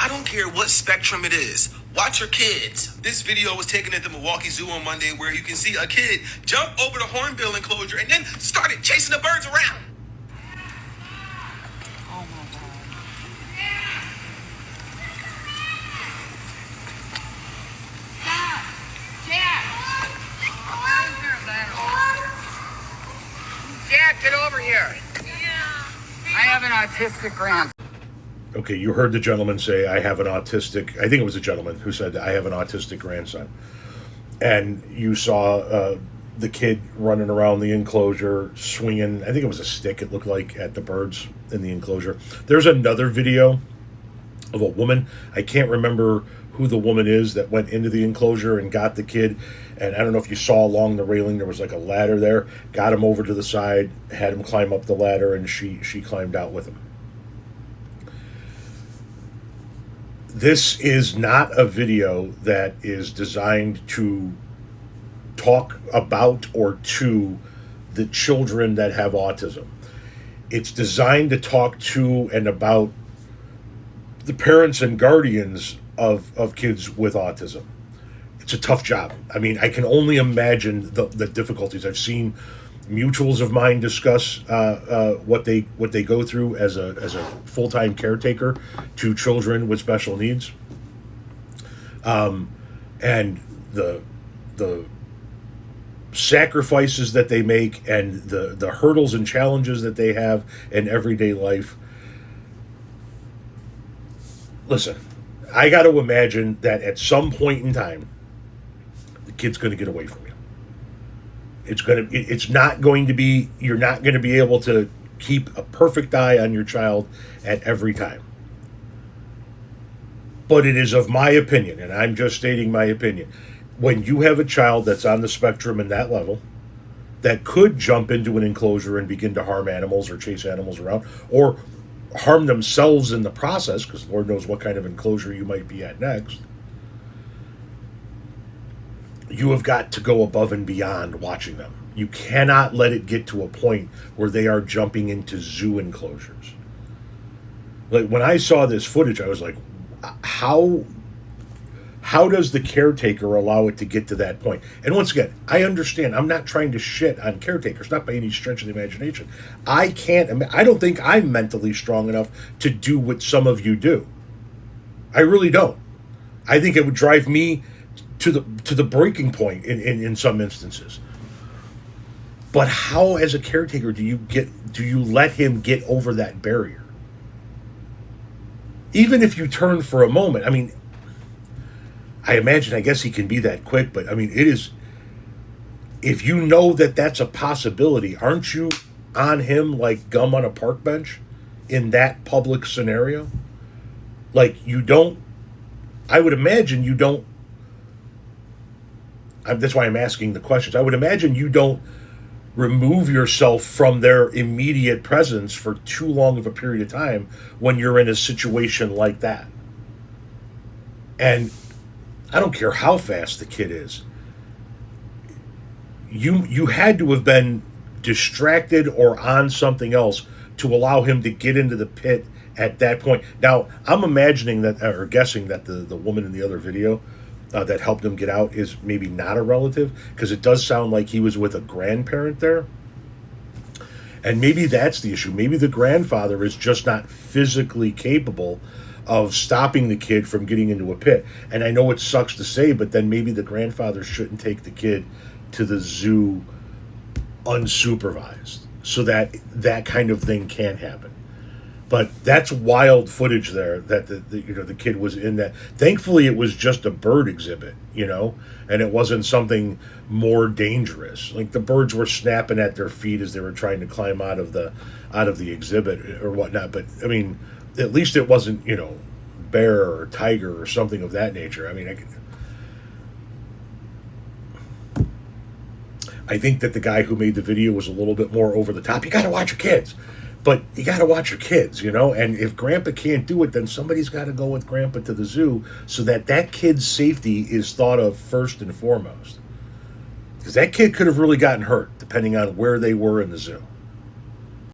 I don't care what spectrum it is. Watch your kids. This video was taken at the Milwaukee Zoo on Monday where you can see a kid jump over the hornbill enclosure and then started chasing the birds around. Oh my God. Dad, get over here. I have an autistic grandson. Okay, you heard the gentleman say, I have an autistic, I think it was a gentleman who said, I have an autistic grandson. And you saw the kid running around the enclosure, swinging, I think it was a stick, it looked like, at the birds in the enclosure. There's another video of a woman, I can't remember who the woman is, that went into the enclosure and got the kid. And I don't know if you saw along the railing, there was like a ladder there, got him over to the side, had him climb up the ladder, and she climbed out with him. This is not a video that is designed to talk about or to the children that have autism. It's designed to talk to and about the parents and guardians of kids with autism. It's a tough job. I mean, I can only imagine the difficulties. I've seen mutuals of mine discuss what they go through as a full-time caretaker to children with special needs, and the sacrifices that they make and the hurdles and challenges that they have in everyday life. Listen, I got to imagine that at some point in time, the kid's going to get away from you. It's not going to be, you're not going to be able to keep a perfect eye on your child at every time. But it is of my opinion, and I'm just stating my opinion, when you have a child that's on the spectrum in that level, that could jump into an enclosure and begin to harm animals or chase animals around, or harm themselves in the process, because Lord knows what kind of enclosure you might be at next, you have got to go above and beyond watching them. You cannot let it get to a point where they are jumping into zoo enclosures. Like, when I saw this footage, I was like, how does the caretaker allow it to get to that point? And once again, I understand, I'm not trying to shit on caretakers, not by any stretch of the imagination. I don't think I'm mentally strong enough to do what some of you do. I really don't. I think it would drive me to the breaking point in some instances. But how, as a caretaker, do you let him get over that barrier? Even if you turn for a moment, I mean, I guess he can be that quick, but I mean, it is, if you know that that's a possibility, aren't you on him like gum on a park bench in that public scenario? Like, I would imagine you don't, that's why I'm asking the questions. I would imagine you don't remove yourself from their immediate presence for too long of a period of time when you're in a situation like that. And I don't care how fast the kid is. You had to have been distracted or on something else to allow him to get into the pit at that point. Now, I'm imagining that, or guessing that the woman in the other video that helped him get out is maybe not a relative, because it does sound like he was with a grandparent there. And maybe that's the issue. Maybe the grandfather is just not physically capable of stopping the kid from getting into a pit. And I know it sucks to say, but then maybe the grandfather shouldn't take the kid to the zoo unsupervised, so that that kind of thing can't happen. But that's wild footage there, that the kid was in that. Thankfully, it was just a bird exhibit, and it wasn't something more dangerous. Like, the birds were snapping at their feet as they were trying to climb out of the exhibit or whatnot. But I mean, at least it wasn't, bear or tiger or something of that nature. I mean, I think that the guy who made the video was a little bit more over the top. You got to watch your kids. But you got to watch your kids, and if Grandpa can't do it, then somebody's got to go with Grandpa to the zoo so that kid's safety is thought of first and foremost. Because that kid could have really gotten hurt, depending on where they were in the zoo.